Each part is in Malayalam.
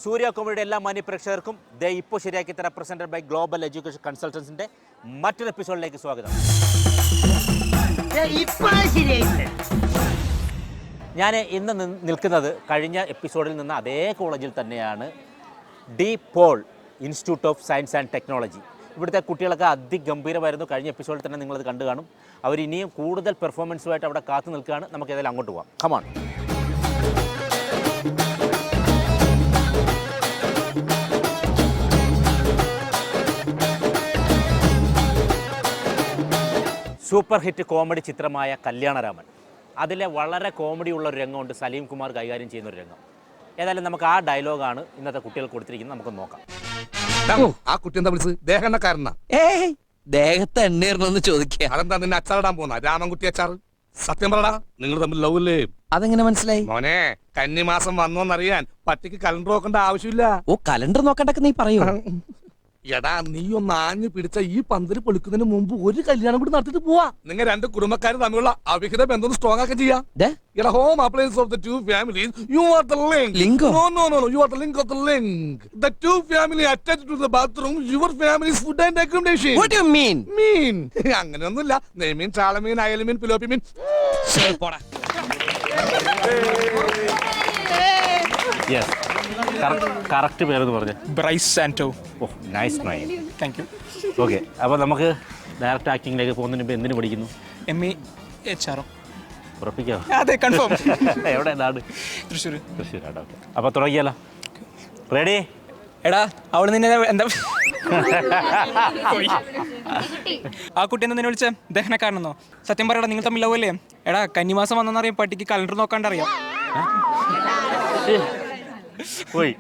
സൂര്യ കോമഡിയുടെ എല്ലാ മാന്യ പ്രേക്ഷകർക്കും ദേ ഇപ്പോൾ ശരിയാക്കി തരാം പ്രസൻറ്റഡ് ബൈ ഗ്ലോബൽ എഡ്യൂക്കേഷൻ കൺസൾട്ടൻസിൻ്റെ മറ്റൊരു എപ്പിസോഡിലേക്ക് സ്വാഗതം. ഞാൻ ഇന്ന് നിൽക്കുന്നത് കഴിഞ്ഞ എപ്പിസോഡിൽ നിന്ന് അതേ കോളേജിൽ തന്നെയാണ്. De Paul Institute of science and Technology. ഇവിടുത്തെ കുട്ടികളൊക്കെ അതിഗംഭീരമായിരുന്നു. കഴിഞ്ഞ എപ്പിസോഡിൽ തന്നെ നിങ്ങളത് കണ്ടു കാണും. അവരിനിയും കൂടുതൽ പെർഫോമൻസുമായിട്ട് അവിടെ കാത്തു നിൽക്കുകയാണ്. നമുക്ക് ഏതായാലും അങ്ങോട്ട് പോകാം. കമോൺ. സൂപ്പർ ഹിറ്റ് കോമഡി ചിത്രമായ കല്യാണരാമൻ, അതിലെ വളരെ കോമഡി ഉള്ള ഒരു രംഗമുണ്ട്. സലീം കുമാർ കൈകാര്യം ചെയ്യുന്ന ഒരു രംഗം. ഏതായാലും നമുക്ക് ആ ഡയലോഗാണ് ഇന്നത്തെ കുട്ടികൾക്ക് കൊടുത്തിരിക്കുന്നത്. നമുക്ക് നോക്കാം. ആ കുട്ടി എന്താ വിളിച്ചത്? ദേഹണ്ണക്കാരനാ? ദേഹത്തെ എണ്ണീർന്ന് ചോദിക്കുക. അതെന്താ നിന്നെ അച്ചാറിടാൻ പോന്ന രാമൻകുട്ടി അച്ചാർ? സത്യം പറടാ, നിങ്ങൾ തമ്മിൽ ലവ് അല്ലേ? അതെങ്ങനെ മനസ്സിലായി? മോനെ, കന്നിമാസം വന്നോന്നറിയാൻ പട്ടിക്ക് കലണ്ടർ നോക്കേണ്ട ആവശ്യമില്ല. ഓ, കലണ്ടർ നോക്കണ്ടൊക്കെ നീ പറയൂ. എടാ, നീ ഒന്ന് ആഞ്ഞു പിടിച്ച ഈ പന്തല് പൊളിക്കുന്നതിന് മുമ്പ് ഒരു കല്യാണം കൂടി നടത്തിട്ട് പോവാ. നിങ്ങൾ രണ്ട് കുടുംബക്കാരും തമ്മിലുള്ള അവിഹിത ബന്ധം സ്ട്രോങ് ആക്കി ചെയ്യാം. Home appliance of the two families, you are the link. Link? No, you are the link of the link. The two family attached to the bathroom, your families food and accommodation. What you mean? അങ്ങനെയൊന്നുമില്ല. നെയ്മീൻ, ചാളമീൻ, അയലമീൻ, പിലോപ്പി മീൻ. കറക്റ്റ് പേരെന്ന് പറഞ്ഞു. Brice Santo. Oh, nice nice. Thank you. Okay, അപ്പോൾ നമുക്ക് ഡയറക്റ്റ് ആക്ടിങ്ങിലേക്ക് പോകുന്നതിന് മുമ്പ് എന്തിനു പഠിക്കുന്നു? MA HR. ഉറപ്പിക്കാമോ? അതെ, കൺഫേം. എവിടെ നാട്? തൃശ്ശൂർ. തൃശ്ശൂരാണ്. ഓക്കെ, അപ്പോൾ തുടങ്ങിയാലോ? റെഡി? എടാ, അവള് നിന്നെ എന്താ ആ കുട്ടി എന്താ നിന്നെ വിളിച്ച ദഹനക്കാരനെന്നോ? സത്യം പറയടാ, നിങ്ങൾ തമ്മിൽ ലവ് അല്ലേ? എടാ, കന്നിമാസം വന്നെന്നറിയാം, പട്ടിക്ക് കലണ്ടർ നോക്കാണ്ടറിയാം. പോയി.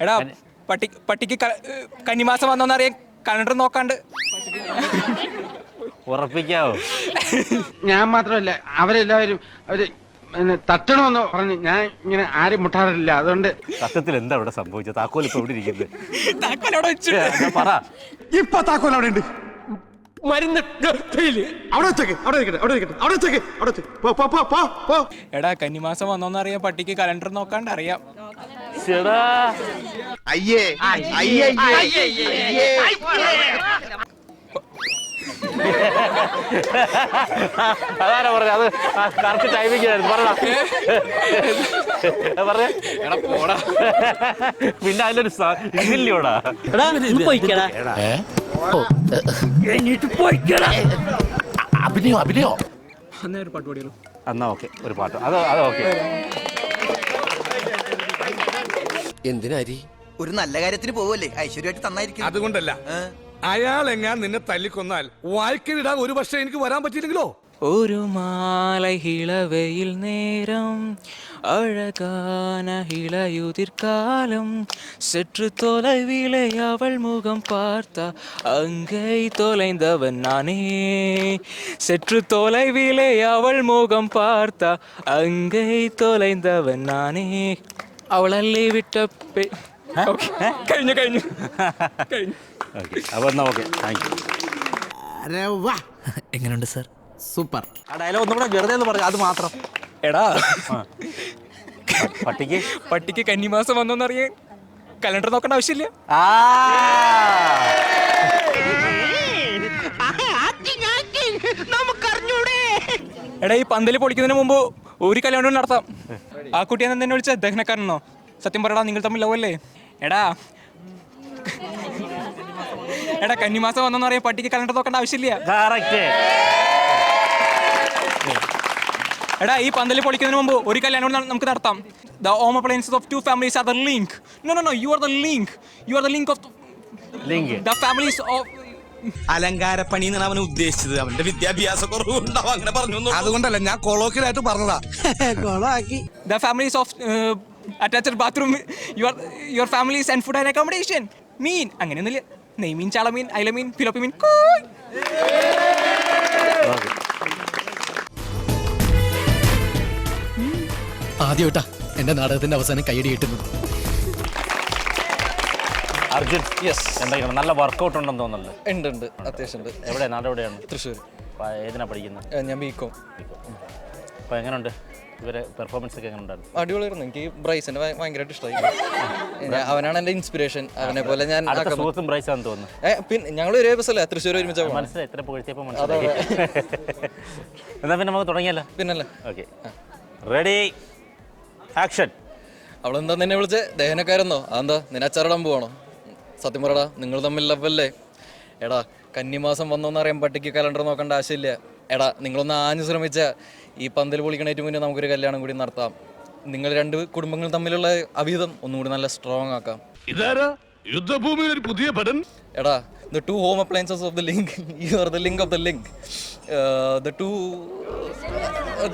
എടാ, പട്ടിക്ക് കന്നിമാസം വന്നോന്നറിയാം, കലണ്ടർ നോക്കാണ്ട്. ഉറപ്പിക്കാവോ? ഞാൻ മാത്രമല്ല, അവരെല്ലാവരും അവര് തട്ടണമെന്ന് പറഞ്ഞ് ഞാൻ ഇങ്ങനെ ആരും മുട്ടാറില്ല. അതുകൊണ്ട് സത്യത്തിൽ എന്താ ഇവിടെ സംഭവിച്ചത്? താക്കോൽ ഇപ്പൊ ഇവിടെ ഇരിക്കുന്നത്. താക്കോൽ അവിടെ വെച്ചു. പറ. ഇപ്പൊ താക്കോൽ അവിടെ ഉണ്ട്. മരുന്ന് എടാ, കന്നിമാസം വന്നോന്നറിയാം, പട്ടിക്ക് കലണ്ടർ നോക്കാണ്ട് അറിയാം. അതാരാ പറഞ്ഞ? അത് കറക്റ്റ് ടൈമിംഗ് ആയിരുന്നു. പറഞ്ഞ പിന്നെ അതിലൊരു ഇതില്ലോടാ. അഭിനയോ? അന്നേ ഒരു പാട്ട് പാടിയല്ലോ. എന്നാ ഓക്കെ, ഒരു പാട്ട്. അത് ഓക്കെ. എന്തിനാരി? ഒരു നല്ല കാര്യത്തിന് പോവല്ലേ, ഐശ്വര്യമായിട്ട് തന്നായിരിക്കും. അതുകൊണ്ടല്ല, അയാൾ എങ്ങാൻ നിന്നെ തല്ലിക്കൊന്നാൽ വായിക്കലിടാൻ ഒരു പക്ഷേ എനിക്ക് വരാൻ പറ്റിയില്ലെങ്കിലോ? ഒരു മാலை ഇളവയിൽ നേരം அழகான இளையுதிர்காலம் சற்று தொலைவிலே அவள் முகம் பார்த்தா அங்கே தொலைந்தவன் நானே சற்று தொலைவிலே அவள் முகம் பார்த்தா அங்கே தொலைந்தவன் நானே അവളല്ലേ വിട്ട കഴിഞ്ഞു. എങ്ങനെയുണ്ട് സാർ? സൂപ്പർ. ആ ഡയലോഗ് ഒന്നും കൂടെ വെറുതെ എന്ന് പറഞ്ഞു, അത് മാത്രം. എടാ, പട്ടിക്ക് കന്നിമാസം വന്നോന്നറിയാൻ കലണ്ടർ നോക്കേണ്ട ആവശ്യമില്ല. എടാ, ഈ പന്തല് പൊളിക്കുന്നതിന് മുമ്പ് ഒരു കല്യാണം നടത്താം. ആ കുട്ടി എന്നെ വിളിച്ച ദഹനക്കാരനോ? സത്യം പറയടാ, നിങ്ങൾ തമ്മിൽ ലവ് അല്ലേ? എടാ, കന്നിമാസം വന്നോന്നറിയാൻ പട്ടിക്ക് കലണ്ടർ നോക്കേണ്ട ആവശ്യമില്ല. എടാ, ഈ പന്തല് പൊളിക്കുന്നതിന് മുമ്പ് ഒരു കല്യാണം നമുക്ക് നടത്താം. The home appliances of two families are the link. No, you are the link. You are the link of the families of. അലങ്കാരപ്പണി എന്നാണ് അവൻ ഉദ്ദേശിച്ചത്. അവന്റെ വിദ്യാഭ്യാസ കുറവുണ്ടാവും, അങ്ങനെ പറഞ്ഞു. അതുകൊണ്ടല്ല, ഞാൻ കൊളോക്കിലായിട്ട് പറഞ്ഞതാ. The families of attached bathroom, your families and food and accommodation. മീൻ അങ്ങനെയൊന്നുമില്ല. നെയ്മീൻ, ചാളമീൻ, അയലമീൻ, പിലോപ്പി മീൻ. ആദ്യമായിട്ടാ എന്റെ നാടകത്തിന്റെ അവസാനം കൈയടി കിട്ടുന്നത്. അർജുൻ, എന്താ നല്ല വർക്കൗട്ട് ഉണ്ടെന്ന് തോന്നുന്നല്ലോ? ഉണ്ട്, അത്യാവശ്യം ഉണ്ട്. എവിടെ? നാട് എവിടെയാണ്? തൃശ്ശൂർ. ഏതിനാ പഠിക്കുന്നത്? ഞാൻ ബികോം. അപ്പോൾ എങ്ങനെയുണ്ട്? ഇവരെ പെർഫോമൻസ് ഒക്കെ എങ്ങനെ ഉണ്ടായിരുന്നു? അടിപൊളിയായിരുന്നു. എനിക്ക് ബ്രൈസിനെ ഭയങ്കരമായിട്ട് ഇഷ്ടമായി. അവനാണ് എൻ്റെ ഇൻസ്പിറേഷൻ. അവനെ പോലെ ഞാൻ സുഹൃത്തും ബ്രൈസാന്ന് തോന്നുന്നു. പിന്നെ ഞങ്ങൾ ഒരേ ബസ്സല്ലേ, തൃശ്ശൂർ ഒരുമിച്ച്. മനസ്സിലായി, എത്ര പുകഴ്ത്തിയപ്പോൾ മനസ്സിലായി. എന്നാൽ പിന്നെ നമുക്ക് തുടങ്ങിയല്ലോ. പിന്നല്ലേ. Okay, ready, action. അവളെന്താ നിന്നെ വിളിച്ചേ? ദഹനക്കാരെന്നോ? അതെന്താ നിന്നെ അച്ചാറിടാൻ പോവാണോ? സത്യം പറയടാ, നിങ്ങൾ തമ്മിൽ ലവല്ലേ? എടാ കന്നിമാസം വന്നോന്ന് അറിയാൻ പട്ടിക്ക് കലണ്ടർ നോക്കേണ്ട ആവശ്യമില്ല. എടാ നിങ്ങളൊന്ന് ആഞ്ഞു ശ്രമിച്ച ഈ പന്തൽ പൊളിക്കണേറ്റ് മുന്നേ നമുക്കൊരു കല്യാണം കൂടി നടത്താം. നിങ്ങൾ രണ്ട് കുടുംബങ്ങൾ തമ്മിലുള്ള അവിഹിതം ഒന്നുകൂടി നല്ല സ്ട്രോങ് ആക്കാം. ഇതാരാ യുദ്ധഭൂമിയിൽ ഒരു പുതിയ പടൻ? എടാ the two home appliances of the link, you are the link of the link.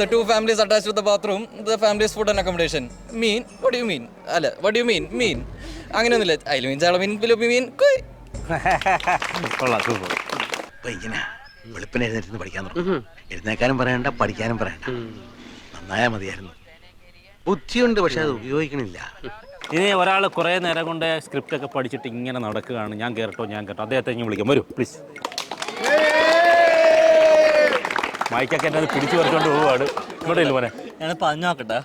The two families attached to the bathroom, the family's food and accommodation. Mean? What do you mean? അല്ല, what do you mean? Mean? അങ്ങനെയൊന്നുമില്ല. അതിൽ മീൻ ചാള മീൻ പിലോപ്പി മീൻ കുയ്. കൊള്ളാം, സൂപ്പർ. ഇങ്ങനെ വെളുപ്പിന് എഴുന്നേറ്റ് പഠിക്കാൻ തുടങ്ങും. എഴുന്നേക്കാനും പറയണ്ട, പഠിക്കാനും പറയണ്ട. നന്നായാൽ മതിയായിരുന്നു. ബുദ്ധിയുണ്ട്, പക്ഷെ അത് ഉപയോഗിക്കണില്ല. ഇനി ഒരാൾ കുറേ നേരം കൊണ്ട് സ്ക്രിപ്റ്റ് ഒക്കെ പഠിച്ചിട്ട് ഇങ്ങനെ നടക്കുകയാണ്. ഞാൻ കേട്ടോ അദ്ദേഹത്തെ ഇങ്ങനെ വിളിക്കാം. വരൂ പ്ലീസ്. മൈക്കൊക്കെ എന്നെ പിടിച്ചു പറിച്ചുകൊണ്ട് പോവുകയാണ്. ഇങ്ങോട്ടേ മോനെ. ഞാൻ പറഞ്ഞു നോക്കട്ടെ.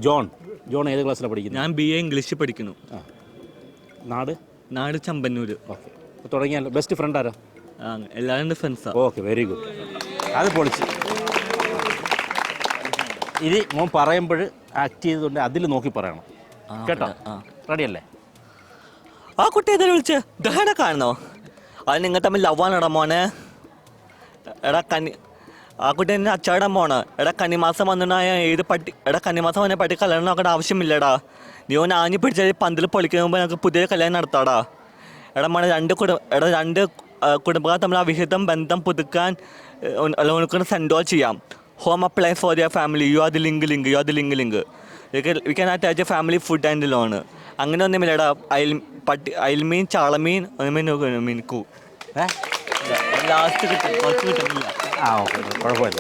ജോൺ ഏത് ക്ലാസ്സിലാണ് പഠിക്കുന്നത്? ഞാൻ BA ഇംഗ്ലീഷ് പഠിക്കുന്നു. നാട് ചമ്പന്നൂര്. ഓക്കെ, തുടങ്ങിയാലോ. ബെസ്റ്റ് ഫ്രണ്ട് ആരാ? എല്ലാവരും എൻ്റെ ഫ്രണ്ട്സാണ്. Okay, very good. അത് പൊളിച്ച്. ഇനി മോൻ പറയുമ്പോൾ ആക്ട് ചെയ്തുകൊണ്ട് അതിൽ നോക്കി പറയണം കേട്ടോ. റെഡി അല്ലേ? ആ കുട്ടി ഏതായാലും വിളിച്ച് ദഹന കാണണോ? അത് നിങ്ങൾ തമ്മിൽ ലവാണോടാ മോനെ? എടാ ആ കുട്ടി എന്നെ അച്ചാടാൻ പോണ. എടാ കന്നിമാസം വന്നിട്ടായ കന്നിമാസം വന്ന പട്ടി കല്യാണം നോക്കേണ്ട ആവശ്യമില്ലടാ. നീ ഒന്ന് ആഞ്ഞു പിടിച്ചാൽ പന്തൽ പൊളിക്കുന്ന മുമ്പ് ഞങ്ങൾക്ക് പുതിയ കല്യാണം നടത്താടാ. എടാ മോനെ, രണ്ട് കുടുംബക്കാർ തമ്മിൽ അവിഹിതം ബന്ധം പുതുക്കാൻ ഉനക്കൊന്ന് സെൻഡോ ചെയ്യാം. Home appliance for your family, you are the link. We can attach A family food and loan. അങ്ങനെ ഒന്നുമില്ലടാ. അയൽമീൻ ചാളമീൻ മീൻ കൂ. ലാസ്റ്റ് കിട്ടുന്നില്ല. ആ ഓക്കെ, കുഴപ്പമില്ല.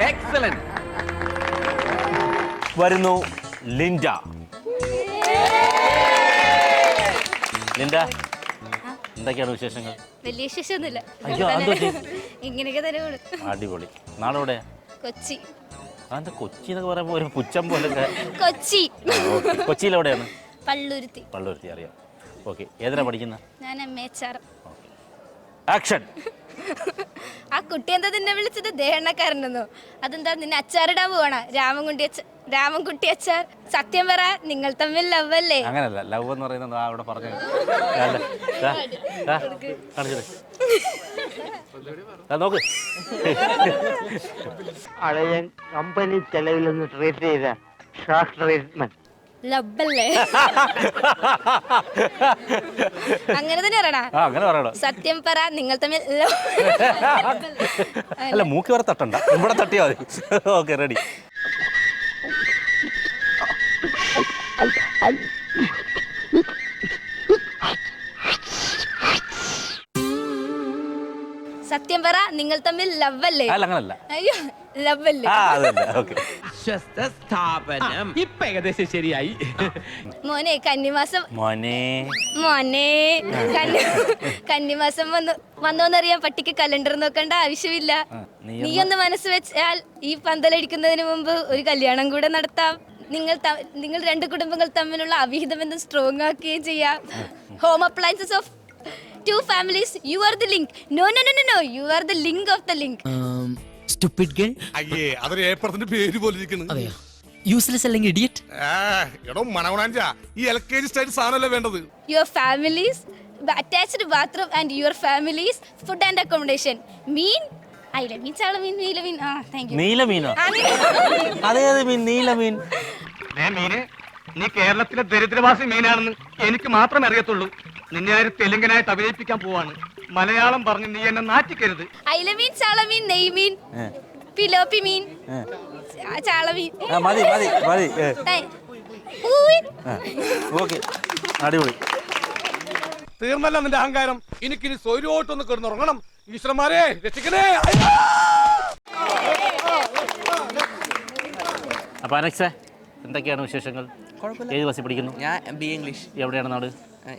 എക്സലന്റ്. വരുന്നു ലിൻഡ. എന്തൊക്കെയാണ് വിശേഷങ്ങൾ? വലിയ വിശേഷമൊന്നുമില്ല. അയ്യോ, ഇങ്ങനെയൊക്കെ തന്നെ. അടിപൊളി. നാളെ എവിടെയാ? കൊച്ചി. അതെന്താ കൊച്ചി എന്നൊക്കെ പറയുമ്പോൾ ഒരു പുച്ഛം പോലൊക്കെ. കൊച്ചി. കൊച്ചിയിൽ എവിടെയാണ്? പള്ളുരുത്തി. അറിയാം. ഓക്കെ, ഏതിനാ പഠിക്കുന്നത്? ഞാൻ MHR. ആക്ഷൻ. ആ കുട്ടി എന്താ നിന്നെ വിളിച്ചത് ദേഹണ്ണക്കാരനെന്നോ? അതെന്താ നിന്നെ അച്ചാറിടാൻ പോവാണ? രാമൻകുട്ടി അച്ചാർ. സത്യം പറ, നിങ്ങൾ തമ്മിൽ ലവ് അല്ലേ? അങ്ങനല്ല, ലവ് എന്ന് പറയുന്നത് അവിടെ പറഞ്ഞു. നോക്ക്. അഴയൻ കമ്പനി ചെലവിലൊന്ന് ട്രീറ്റ് ചെയ്ത ഷോക്ക് ട്രീറ്റ്മെന്റ്. ലബ്ബല്ലേ? അങ്ങനെ തന്നെ പറയണ. സത്യം പറ, നിങ്ങൾ തമ്മിൽ അല്ല, മൂക്ക് വരെ തട്ടണ്ട, ഇവിടെ തട്ടിയാ മതി. Okay, ready. സത്യം പറ, നിങ്ങൾ തമ്മിൽ ലവ് അല്ലേ? അല്ല, അങ്ങനല്ല. അയ്യോ, ലവ് അല്ലേ? സ്ഥാപനം ഇപ്പൊ ഏകദേശം ശരിയായി. മോനെ, കന്നിമാസം വന്നോന്നറിയാൻ പട്ടിക്ക് കലണ്ടർ നോക്കേണ്ട ആവശ്യമില്ല. നീയൊന്ന് മനസ്സ് വെച്ചാൽ ഈ പന്തലടിക്കുന്നതിന് മുമ്പ് ഒരു കല്യാണം കൂടെ നടത്താം. നിങ്ങൾ രണ്ട് കുടുംബങ്ങൾ തമ്മിലുള്ള അവിഹിത ബന്ധം സ്ട്രോങ് ആക്കുകയും ചെയ്യാം. Home appliances of two families, you are the link. No, you are the link of the link. Stupid girl. അയ്യേ, അതൊരു ഏപ്പറത്തിന്റെ പേര് പോലെ ഇരിക്കുന്നു. അതെയോ? യൂസ്ലെസ് അല്ലെങ്കിൽ ഇഡിയറ്റ്. എടോ മണവണാഞ്ചാ, ഈ LKG സ്റ്റൈൽ സാധനമല്ലേ വേണ്ടത്? Your families, attached bathroom and your families food and accommodation. Mean അയിലമീൻ ചാളമീൻ നീലമീൻ. thank you. നീലമീനോ? അതേത് മീൻ? നീലമീൻ. നീ കേരളത്തിലെ ദരിദ്രവാസി മീനാണെന്ന് എനിക്ക് മാത്രമേ അറിയത്തുള്ളൂ. നിന്നെ ആര് തെലുങ്കനായിട്ട് അഭിനയിപ്പിക്കാൻ പോവാണ്. മലയാളം പറഞ്ഞ് നീ എന്നെ നാറ്റിക്കരുത്. അയിലമീൻ ചാളമീൻ നെയ്മീൻ പിലോപ്പി മീൻ ചാളമീൻ. മതി. ഓക്കെ, അടിപൊളി. തീർന്നല്ല നിന്റെ അഹങ്കാരം. എനിക്കിനി സ്വൈരോട്ടൊന്ന് കിടന്നുറങ്ങണം. ഈശ്വരന്മാരെ രക്ഷിക്കണേ. അപ്പൊ അനക്സേ, എന്തൊക്കെയാണ് വിശേഷങ്ങൾ? ഏത് ക്ലാസ്സിൽ പഠിക്കുന്നു? ഞാൻ BA ഇംഗ്ലീഷ്. എവിടെയാണ് നാട്?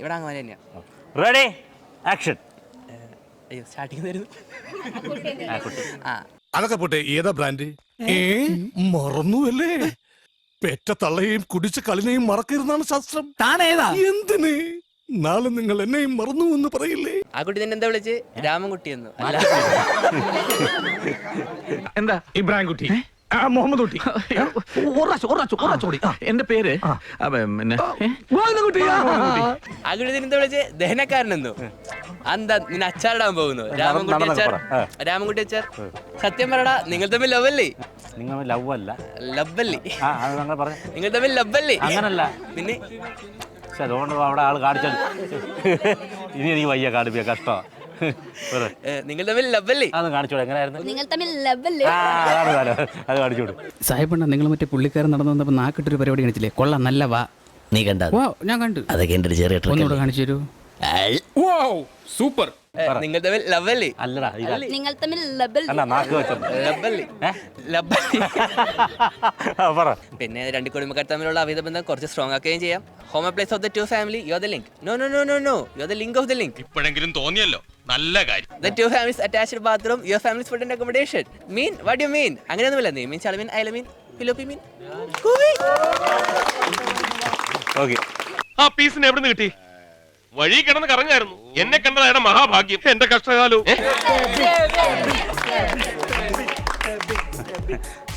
ഇവിടെ അങ്ങനെ തന്നെയാ. Ready, action. അയ്യോ, സ്റ്റാർട്ടിങ് തരുന്നു. അതൊക്കെ പോട്ടെ, ഏതാ ബ്രാൻഡ്? മറന്നു അല്ലേ? പെറ്റ തള്ളയെയും കുടിച്ച കളിനെയും മറക്കരുതാണ് ശാസ്ത്രം. താനേതാ? എന്തിന്? നാളെ നിങ്ങൾ എന്നെയും മറന്നു എന്ന് പറയില്ലേ? ആ കുട്ടി തന്നെ എന്താ വിളിച്ച് രാമൻകുട്ടി എന്ന് എന്താ ഇബ്രാഹിം കുട്ടി, മുഹമ്മദ് കുട്ടി, എന്റെ പേര് പിന്നെ ഗോവിന്ദൻകുട്ടി. ആ കുട്ടി തന്നെ എന്താ വിളിച്ച് ദഹനക്കാരനെന്നു. എന്താ നിന്നെ അച്ചാറിടാൻ പോകുന്നു? രാമൻകുട്ടി അച്ചാർ. സത്യം പറടാ, നിങ്ങൾ തമ്മിൽ ലവല്ലേ? നിങ്ങൾ ലവ് അല്ല, ലബ്ബല്ലേ? നിങ്ങൾ തമ്മിൽ ലബ്ബല്ലേ? അങ്ങനല്ല. പിന്നെ അതുകൊണ്ട് അവിടെ ആൾ കാണിച്ചാൽ ഇനി എനിക്ക് വയ്യ കാണിപ്പിയ കഷ്ടം. നിങ്ങൾ തമ്മിൽ ലബ്ബല്ലേ? അത് കാണിച്ചോളൂ. എങ്ങനെയായിരുന്നു? നിങ്ങൾ തമ്മിൽ ലവല്ലേ? അത് കാണിച്ചോളൂ. സാഹിബണ്ണ നിങ്ങൾ മറ്റേ പുള്ളിക്കാരൻ നടന്നു വന്നപ്പോൾ നാക്കിട്ടൊരു പരിപാടി കാണിച്ചില്ലേ? കൊള്ളാം, നല്ല വാ. നീ കണ്ട? ഞാൻ കണ്ടു. അതൊക്കെ എന്റെ ചെറിയ ഒന്നുകൂടെ കാണിച്ചു തരൂ. സൂപ്പർ. നിങ്ങൾ തമ്മിൽ ലവല്ലേ? അല്ലടാ, നിങ്ങൾ തമ്മിൽ ലബൽ. അല്ല, നാക്ക് വെച്ചത് ലബ്ബല്ലേ? ലബ്ബല്ലേ? പറ. പിന്നെ രണ്ട് കുടുംബക്കാർ തമ്മിലുള്ള അവിധ ബന്ധം കുറച്ച് സ്ട്രോങ് ആക്കുകയും ചെയ്യാം. Home place of the two family, you are the link. No no no no no, you are the link of the link. ഇപ്പോഴെങ്കിലും തോന്നിയല്ലോ, നല്ല കാര്യം. The two families attached bathroom, your family's food and accommodation. Mean? What do you mean? അങ്ങനെയൊന്നുമില്ല. നീ മീൻ, ചളമീൻ, അയലമീൻ, ഫിലോപ്പി മീൻ. ഓക്കെ. ആ പീസിന് എവിടെ നിന്ന് കിട്ടി? വഴി കിടന്ന് കറങ്ങായിരുന്നു. എന്നെ കണ്ടതാണ് മഹാഭാഗ്യം. എന്റെ കഷ്ടകാലവും.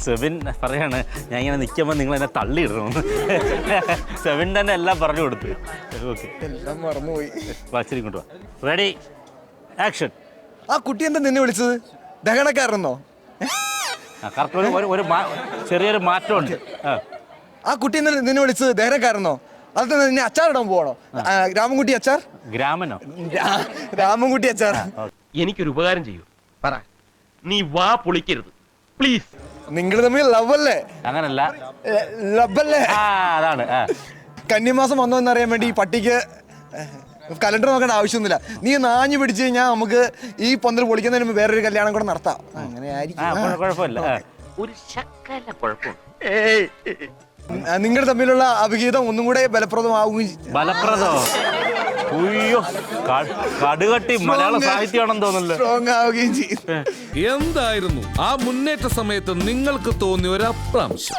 സെവിൻ പറയാണ്, ഞാൻ ഇങ്ങനെ നിൽക്കുമ്പോൾ നിങ്ങൾ എന്നെ തള്ളിയിടണമെന്ന്. സെവിൻ തന്നെ എല്ലാം പറഞ്ഞു കൊടുത്തു. ഓക്കെ, എല്ലാം മറന്നുപോയി. വാച്ചിരി കൊണ്ടുപോവാ. Ready, action. ആ കുട്ടി എന്താ നിന്നെ വിളിച്ചത്? ദഹനക്കാരനെന്നോ? കറക്റ്റ് ഒരു ചെറിയൊരു മാറ്റമുണ്ട്. ആ കുട്ടി എന്താ നിന്നെ വിളിച്ചത് ദഹനക്കാരനോ? അത് നിന്നെ അച്ചാറിടാൻ പോവാണോ? രാമൻകുട്ടി അച്ചാർ? ഗ്രാമനോ? രാമൻകുട്ടി അച്ചാർ. എനിക്കൊരു ഉപകാരം ചെയ്യൂ. പറ. നീ വാ പൊളിക്കരുത് പ്ലീസ്. നിങ്ങൾ തമ്മിൽ ലവ് അല്ലേ? അങ്ങനല്ല, ലബല്ലേ? അതാണ്. കന്നിമാസം വന്നോ എന്നറിയാൻ വേണ്ടി ഈ പട്ടിക്ക് കലണ്ടർ നോക്കേണ്ട ആവശ്യമൊന്നുമില്ല. നീ നാഞ്ഞു പിടിച്ചു കഴിഞ്ഞാൽ നമുക്ക് ഈ പന്തൽ പൊളിക്കുന്നതിന് മുമ്പ് വേറൊരു കല്യാണം കൂടെ നടത്താം. അങ്ങനെ ആയിരിക്കും. കുഴപ്പമില്ല. ഒരു ശക്കല കുഴപ്പമുണ്ട്. നിങ്ങൾ തമ്മിലുള്ള അഭിഹിതം ഒന്നും കൂടെ ബലപ്രദമാവുകയും ചെയ്യും. ബലപ്രദോ? ഉയ്യോ, കടുകട്ടി മലയാള സാഹിത്യമാണെന്ന് തോന്നുന്നല്ലോ. സ്ട്രോങ് ആവുകയും ചെയ്യും. എന്തായിരുന്നു ആ മുന്നേറ്റ സമയത്ത് നിങ്ങൾക്ക് തോന്നിയ ഒരു അപ്രാംശം,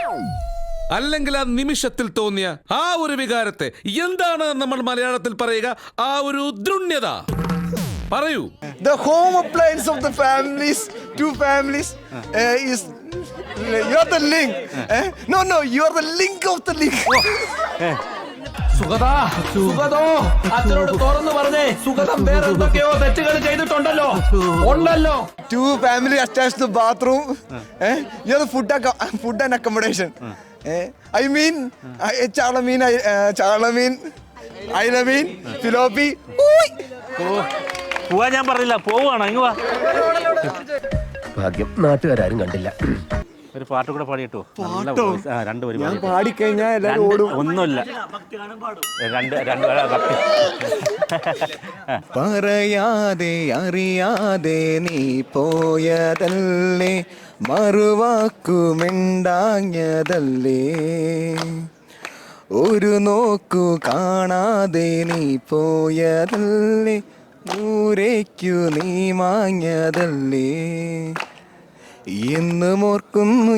അല്ലെങ്കിൽ ആ നിമിഷത്തിൽ തോന്നിയ ആ ഒരു വികാരത്തെ എന്താണ് നമ്മൾ മലയാളത്തിൽ പറയുക? ആ ഒരു ദൃണ്യത പറയൂ. The home appliance of the families, two families, is you are the link. No, you are the link of the link. അച്ഛനോട് തുറന്നു പറഞ്ഞേ, സുഗതം വേറെ എന്തൊക്കെയോ തെറ്റുകൾ ചെയ്തിട്ടുണ്ടല്ലോ. ഉണ്ടല്ലോ. Two family attached to bathroom. You are the food and accommodation. I mean, ചാളമീൻ, അയലമീൻ, ഫിലോപ്പി. പോവാ, ഞാൻ പറഞ്ഞില്ല. പോവാണോ? ഇങ്ങ് വാ. ഭാഗ്യം നാട്ടുകാരും കണ്ടില്ല. ഒരു പാട്ട് കൂടെ പാടിയിട്ടോ? നല്ല voice. രണ്ട് വരി പാടി. പാടിക്കഴിഞ്ഞാൽ എല്ലാവരും ഓടും. ഒന്നുമില്ല, രണ്ട് പറയാതെ അറിയാതെ നീ പോയതല്ലേ, മറുവാക്കുമിണ്ടാഞ്ഞതല്ലേ, ഒരു നോക്കു കാണാതെ നീ പോയതല്ലേ, ദൂരേക്കു നീ മാഞ്ഞതല്ലേ. എന്നും ഓർക്കുന്നു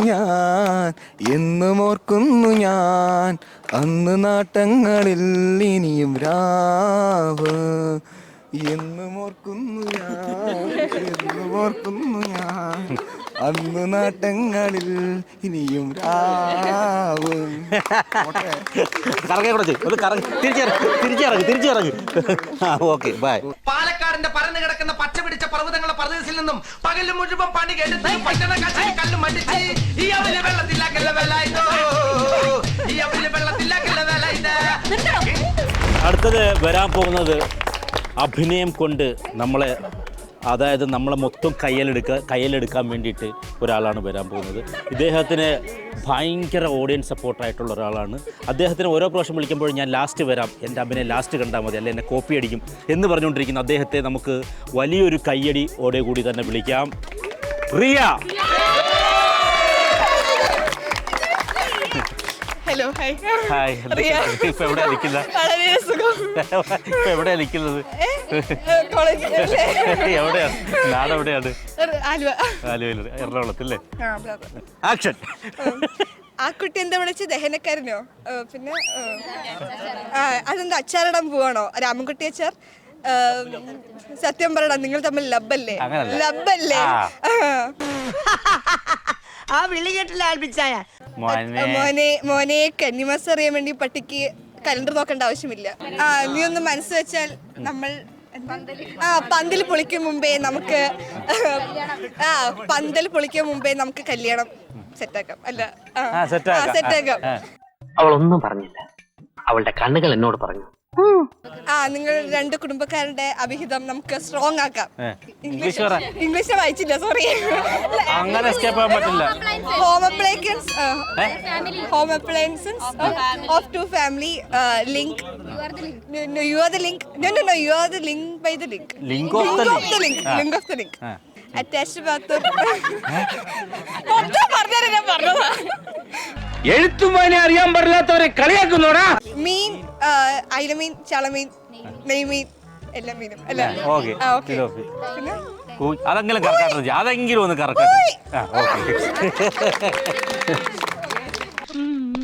ഞാൻ അന്ന് നാട്ടങ്ങളിൽ ഇനിയും രാവ്. എന്നും ഓർക്കുന്നു ഞാൻ അന്ന് നാട്ടങ്ങളിൽ ഇനിയും രാവ്. തിരിച്ചിറങ്ങി. Okay, bye. പാലക്കാടിന്റെ പരന്നു കിടക്കുന്ന പച്ച പിടിച്ച പർവ്വതങ്ങളുടെ പ്രദേശത്തിൽ നിന്നും പകലും മുഴുവൻ പണി കേട്ട് പട്ടണ കാശിൽ കല്ലും മണ്ടിച്ച് ഈ അവല് വെള്ളത്തിലാക്കല്ല വെള്ളായിട്ടോ, ഈ അവല് വെള്ളത്തിലാക്കല്ല വെള്ളായിട്ട്. അടുത്തത് വരാൻ പോകുന്നത് അഭിനയം കൊണ്ട് നമ്മളെ മൊത്തം കയ്യിലെടുക്കാൻ വേണ്ടിയിട്ട് ഒരാളാണ് വരാൻ പോകുന്നത്. ഇദ്ദേഹത്തിന് ഭയങ്കര ഓഡിയൻസ് സപ്പോർട്ടായിട്ടുള്ള ഒരാളാണ്. അദ്ദേഹത്തിന് ഓരോ പ്രാവശ്യം വിളിക്കുമ്പോഴും ഞാൻ ലാസ്റ്റ് വരാം, എൻ്റെ അഭിനയം ലാസ്റ്റ് കണ്ടാൽ മതി, അല്ലെ എന്നെ കോപ്പി അടിക്കും എന്ന് പറഞ്ഞുകൊണ്ടിരിക്കുന്ന അദ്ദേഹത്തെ നമുക്ക് വലിയൊരു കയ്യടിയോടെ കൂടി തന്നെ വിളിക്കാം. റിയ. ഹലോ ഹായ് ഹായ് ഇപ്പൊ എവിടെയാ നിൽക്കുന്നത്? വളരെ സുഖം. ഇപ്പൊ എവിടെയാ നിൽക്കുന്നത്? എവിടെയാണ് നാട്? എവിടെയാണ്? ആലുവ. ആലുവയിൽ, എറണാകുളത്തല്ലേ? ആ, blah, blah. ആക്ഷൻ. ആ കുട്ടി എന്താ വിളിച്ച് ദഹനക്കാരനോ? പിന്നെ അതെന്താ അച്ചാറിടാൻ പോവാണോ രാമൻകുട്ടി അച്ചാർ? സത്യം പറയടാ, നിങ്ങൾ തമ്മിൽ ലബ്ബല്ലേ? ലബ്ബല്ലേ? ആ വിളി കേട്ടില്ല ആൽബിച്ചായ. മോനെ കന്നിമാസം അറിയാൻ വേണ്ടി പട്ടിക്ക് കലണ്ടർ നോക്കേണ്ട ആവശ്യമില്ല. നീ ഒന്ന് മനസ്സ് വെച്ചാൽ നമ്മൾ പന്തൽ പൊളിക്കും മുമ്പേ നമുക്ക് കല്യാണം സെറ്റാക്കാം. അല്ല സെറ്റാക്കാം. അവളൊന്നും പറഞ്ഞില്ല, അവളുടെ കണ്ണുകൾ എന്നോട് പറഞ്ഞു. നിങ്ങൾ രണ്ട് കുടുംബക്കാരുടെ അഭിഹിതം നമുക്ക് സ്ട്രോങ് ആക്കാം. ഇംഗ്ലീഷ് വായിച്ചില്ല, സോറി. അങ്ങനെ എസ്കേപ്പ് ആവാൻ പറ്റില്ല. Home appliances of two family link. No, you are the link. No, you are the link by the link. Link of the link. Attached bathroom. ഞാൻ പറഞ്ഞതാ. എഴുത്തുമാനെ അറിയാൻ പാടില്ലാത്തവരെ കളിയാക്കുന്നോടാ. മീൻ, അയിലമീൻ, ചളമീൻ, നെയ്മീൻ, എല്ലാ മീനും അല്ല. പിന്നെ അതെങ്കിലും കറക്കാട്ട്, അതെങ്കിലും ഒന്ന് കറക്കാട്ട്.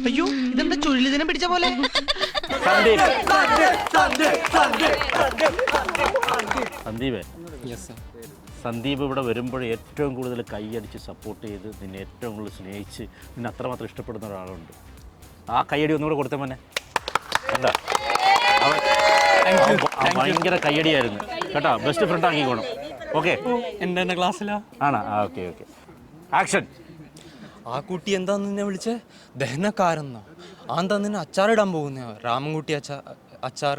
അയ്യോ, ഇതെന്താ ചുഴലിദിനം പിടിച്ച പോലെ. സന്ദീപ് ഇവിടെ വരുമ്പോൾ ഏറ്റവും കൂടുതൽ കൈയടിച്ച് സപ്പോർട്ട് ചെയ്ത് നിന്നെ ഏറ്റവും കൂടുതൽ സ്നേഹിച്ച് നിന്നെ അത്രമാത്രം ഇഷ്ടപ്പെടുന്ന ഒരാളുണ്ട്. ആ കൈയടി ഒന്നുകൂടെ കൊടുത്തേ മോനെ. എന്താ ഭയങ്കര കൈയടിയായിരുന്നു കേട്ടോ. Best friend ആക്കിക്കോണം. ഓക്കെ, എൻ്റെ ക്ലാസ്സിലാ ആണോ? ഓക്കെ. ആക്ഷൻ. ആ കുട്ടി എന്താ നിന്നെ വിളിച്ചേ? ദഹനക്കാരെന്നോ? എന്താ നിന്നെ അച്ചാറിടാൻ പോകുന്നോ? രാമൻകുട്ടി അച്ചാർ.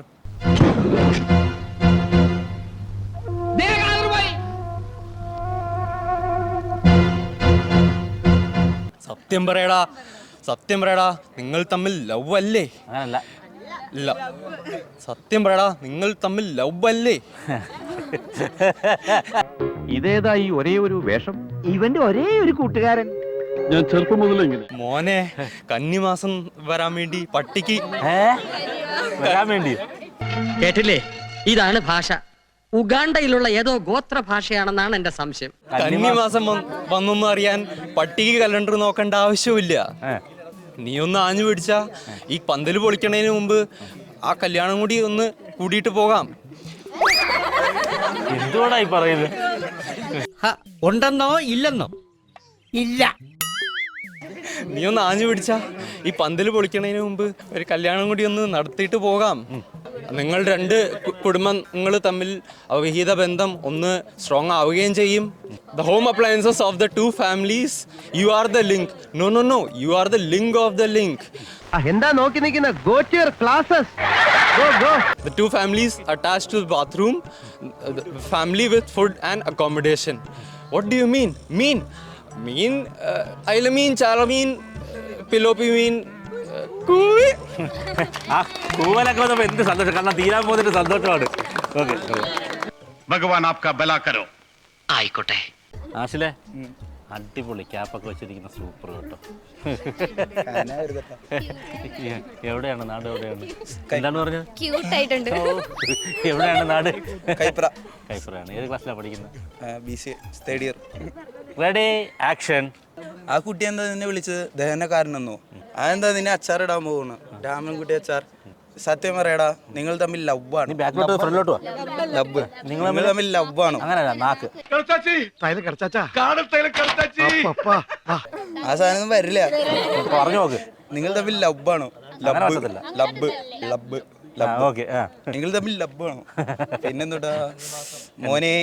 സത്യം പറയടാ, നിങ്ങൾ തമ്മിൽ ലവ് അല്ലേ? അങ്ങനല്ല. സത്യം പറയടാ, നിങ്ങൾ തമ്മിൽ ലവ് അല്ലേ? ഇതേതാ ഈ ഒരേ ഒരു വേഷം? ഇവന്റെ ഒരേ ഒരു കൂട്ടുകാരൻ. ഞാൻ ചെറുപ്പം മുതലേ ഇങ്ങനെ. മോനെ, കന്നിമാസം വരാൻ വേണ്ടി പട്ടിക്ക് വരാൻ വേണ്ടി കേട്ടില്ലേ? ഇതാണ് ഭാഷ. ഉഗാണ്ടയിലുള്ള ഏതോ ഗോത്ര ഭാഷയാണെന്നാണ് എന്റെ സംശയം. കന്നിമാസം വന്നൊന്നും അറിയാൻ പട്ടിക്ക് കലണ്ടർ നോക്കേണ്ട ആവശ്യമില്ല. നീ ഒന്ന് ആഞ്ഞു പിടിച്ച ഈ പന്തല് പൊളിക്കണതിന് മുമ്പ് ആ കല്യാണം കൂടി ഒന്ന് കൂടിയിട്ട് പോകാം. എന്തുകൊണ്ടായി പറയുന്നത്? ഉണ്ടെന്നോ ഇല്ലെന്നോ? ഇല്ല. നീ ഒന്ന് ആഞ്ഞു പിടിച്ച ഈ പന്തല് പൊളിക്കണതിന് മുമ്പ് ഒരു കല്യാണം കൂടി ഒന്ന് നടത്തിയിട്ട് പോകാം. നിങ്ങൾ രണ്ട് കുടുംബങ്ങൾ തമ്മിൽ അവിഹിത ബന്ധം ഒന്ന് സ്ട്രോങ് ആവുകയും ചെയ്യും. The home appliances of the two families, you are the link. No, you are the link of the link. എന്താ നോക്കി നിൽക്കുന്ന? Go to your classes. Go. The two families attached to the bathroom, the family with food and accommodation. What do you mean? Mean, ailameen, chalameen, pilopi mean. ആ കൂവലൊക്കെ വന്നപ്പോൾ എന്ത് സന്തോഷം, കാരണം തീരാൻ പോകുന്നതിന്റെ സന്തോഷമാണ്. ഓക്കെ, ഭഗവാൻ ആപ്കാ ഭലാ കരോ. ആയിക്കോട്ടെ. ആശിലേ, അടിപൊളി ക്യാപ്പൊക്കെ വെച്ചിരിക്കുന്ന സൂപ്പർ കേട്ടോ. എവിടെയാണ് നാട്? എവിടെയാണ്? എന്താണ് പറഞ്ഞത്? ക്യൂട്ടായിട്ടുണ്ട്. എവിടെയാണ് നാട്? കൈപ്രയാണ്. ഏത് ക്ലാസ്സിലാണ് പഠിക്കുന്നത്? BCA third year. Ready, action. ആ കുട്ടി എന്താ നിന്നെ വിളിച്ചത്? ദഹനക്കാരനെന്നോ? അതെന്താ നിന്നെ അച്ചാറിടാൻ പോകുന്നു? രാമൻകുട്ടി അച്ചാർ. സത്യം പറയടാ, നിങ്ങൾ തമ്മിൽ ലവ് നിങ്ങൾ തമ്മിൽ ലവ് ആണോ? ആ സാധനം വരില്ല. പറഞ്ഞു നോക്ക്. നിങ്ങൾ തമ്മിൽ ലവ് ആണോ? ലബ് നിങ്ങൾ തമ്മിൽ ലബ് ആണോ? പിന്നെന്തുട്ടാ മോനെ?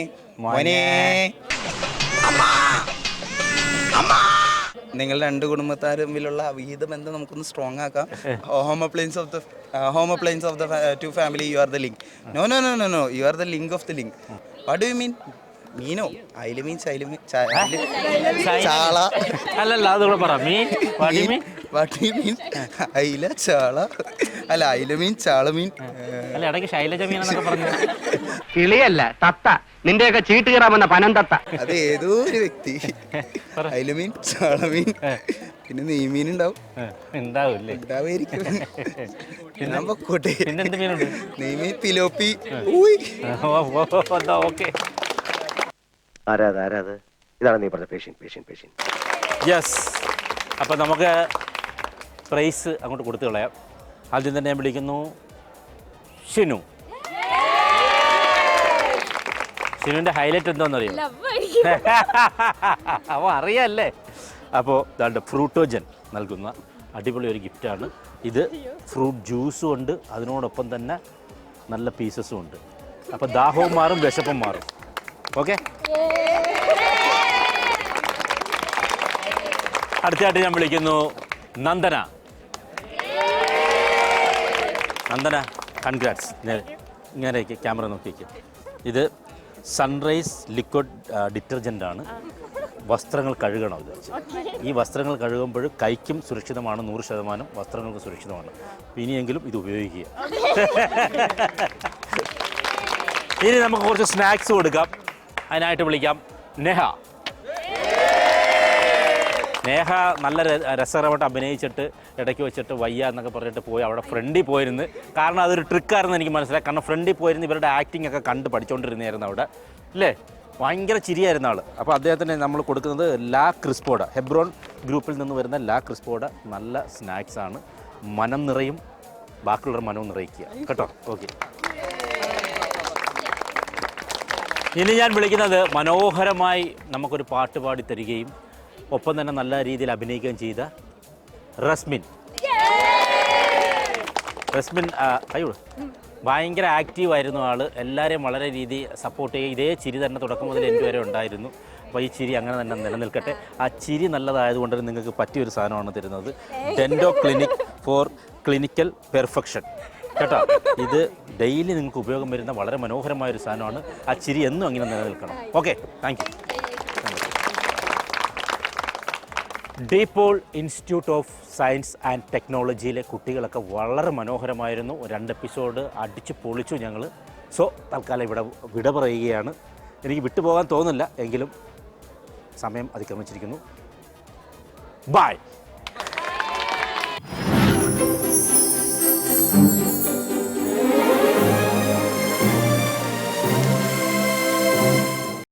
നിങ്ങൾ രണ്ട് കുടുംബക്കാർ തമ്മിലുള്ള അവിഹിത ബന്ധം നമുക്കൊന്ന് സ്ട്രോങ് ആക്കാം. Home appliance of the two family, you are the link. No, you are the link of the link. What do you mean? മീനോ? അയില മീൻ, ചാള. അല്ലല്ല, അതുകൂടെ പറ. മീൻ, അയില, ചാള. അല്ല, അയില മീൻ, ചാള മീൻ. അല്ല, ഇടയ്ക്ക് ശൈലജ മീൻ എന്നൊക്കെ പറഞ്ഞു. കിളിയല്ല, തത്ത. നിന്റെയൊക്കെ ചീട്ട് കയറാമെന്ന പനം തത്ത. അത് ഏതോ ഒരു വ്യക്തി. അയില മീൻ, ചാള മീൻ, പിന്നെ നെയ്മീൻ ഉണ്ടാവും. ഉണ്ടാവില്ലേ? ഉണ്ടാവുമായിരിക്കും. പിന്നെന്ത് മീനുണ്ട്? നെയ്മീൻ, തിലോപ്പി. ഓക്കെ. ആരാത് ഇതാണ് നീ പറഞ്ഞ പേഷ്യൻ. യെസ്. അപ്പം നമുക്ക് പ്രൈസ് അങ്ങോട്ട് കൊടുത്തു കളയാം. ആദ്യം തന്നെ ഞാൻ വിളിക്കുന്നു ഷിനു. ഷിനുവിൻ്റെ ഹൈലൈറ്റ് എന്താണെന്നറിയോ? അപ്പോൾ അറിയാമല്ലേ? അപ്പോൾ ഇതാണ്ട് ഫ്രൂട്ടോജൻ നൽകുന്ന അടിപൊളി ഒരു ഗിഫ്റ്റാണ് ഇത്. ഫ്രൂട്ട് ജ്യൂസും ഉണ്ട്, അതിനോടൊപ്പം തന്നെ നല്ല പീസസും ഉണ്ട്. അപ്പോൾ ദാഹവും മാറും, വിശപ്പും മാറും. ഓക്കെ. അടുത്തതായിട്ട് ഞാൻ വിളിക്കുന്നു നന്ദന. നന്ദന, കൺഗ്രാറ്റ്സ്. ഇങ്ങനെ ക്യാമറ നോക്കിയേക്ക്. ഇത് സൺറൈസ് ലിക്വിഡ് ഡിറ്റർജൻ്റാണ്. വസ്ത്രങ്ങൾ കഴുകണം ഇത്. ഈ വസ്ത്രങ്ങൾ കഴുകുമ്പോൾ കൈക്കും സുരക്ഷിതമാണ്, 100% വസ്ത്രങ്ങൾക്ക് സുരക്ഷിതമാണ്. ഇനിയെങ്കിലും ഇത് ഉപയോഗിക്കുക. ഇനി നമുക്ക് കുറച്ച് സ്നാക്സ് കൊടുക്കാം. അതിനായിട്ട് വിളിക്കാം നേഹ. നേഹ നല്ല രസകരമായിട്ട് അഭിനയിച്ചിട്ട് ഇടയ്ക്ക് വെച്ചിട്ട് വയ്യ എന്നൊക്കെ പറഞ്ഞിട്ട് പോയി അവിടെ ഫ്രണ്ടിൽ പോയിരുന്ന്. കാരണം അതൊരു ട്രിക്കായിരുന്നു എനിക്ക് മനസ്സിലായി. കാരണം ഫ്രണ്ടിൽ പോയിരുന്ന് ഇവരുടെ ആക്ടിംഗ് ഒക്കെ കണ്ട് പഠിച്ചുകൊണ്ടിരുന്നായിരുന്നു അവിടെ, അല്ലേ? ഭയങ്കര ചിരിയായിരുന്ന ആൾ. അപ്പോൾ അദ്ദേഹത്തിന് നമ്മൾ കൊടുക്കുന്നത് ലാ ക്രിസ്പോഡ, ഹെബ്രോൺ ഗ്രൂപ്പിൽ നിന്ന് വരുന്ന ലാ ക്രിസ്പോഡ നല്ല സ്നാക്സാണ്. മനം നിറയും, ബാക്കിയുള്ളവർ മനവും നിറയിക്കുക കേട്ടോ. ഓക്കെ. ഇനി ഞാൻ വിളിക്കുന്നത് മനോഹരമായി നമുക്കൊരു പാട്ട് പാടി തരികയും ഒപ്പം തന്നെ നല്ല രീതിയിൽ അഭിനയിക്കുകയും ചെയ്ത റസ്മിൻ. അയ്യോ, ഭയങ്കര ആക്റ്റീവായിരുന്നു ആൾ. എല്ലാവരെയും വളരെ രീതി സപ്പോർട്ട് ചെയ്യുക. ഇതേ ചിരി തന്നെ തുടക്കം മുതൽ എൻ്റെ വരെ ഉണ്ടായിരുന്നു. അപ്പോൾ ഈ ചിരി അങ്ങനെ തന്നെ നിലനിൽക്കട്ടെ. ആ ചിരി നല്ലതായതുകൊണ്ട് നിങ്ങൾക്ക് പറ്റിയൊരു സാധനമാണ് തരുന്നത്. ഡെൻഡോ ക്ലിനിക് ഫോർ ക്ലിനിക്കൽ പെർഫെക്ഷൻ കേട്ടോ. ഇത് ഡെയിലി നിങ്ങൾക്ക് ഉപയോഗം വരുന്ന വളരെ മനോഹരമായൊരു സാധനമാണ്. ആ ചിരി എന്നും അങ്ങനെ നിലനിൽക്കണം. Okay, thank you. DePaul institute of science and ടെക്നോളജിയിലെ കുട്ടികളൊക്കെ വളരെ മനോഹരമായിരുന്നു. 2 എപ്പിസോഡ് അടിച്ച് പൊളിച്ചു ഞങ്ങൾ. സോ തൽക്കാലം ഇവിടെ വിട പറയുകയാണ്. എനിക്ക് വിട്ടുപോകാൻ തോന്നില്ല, എങ്കിലും സമയം അതിക്രമിച്ചിരിക്കുന്നു. ബൈ.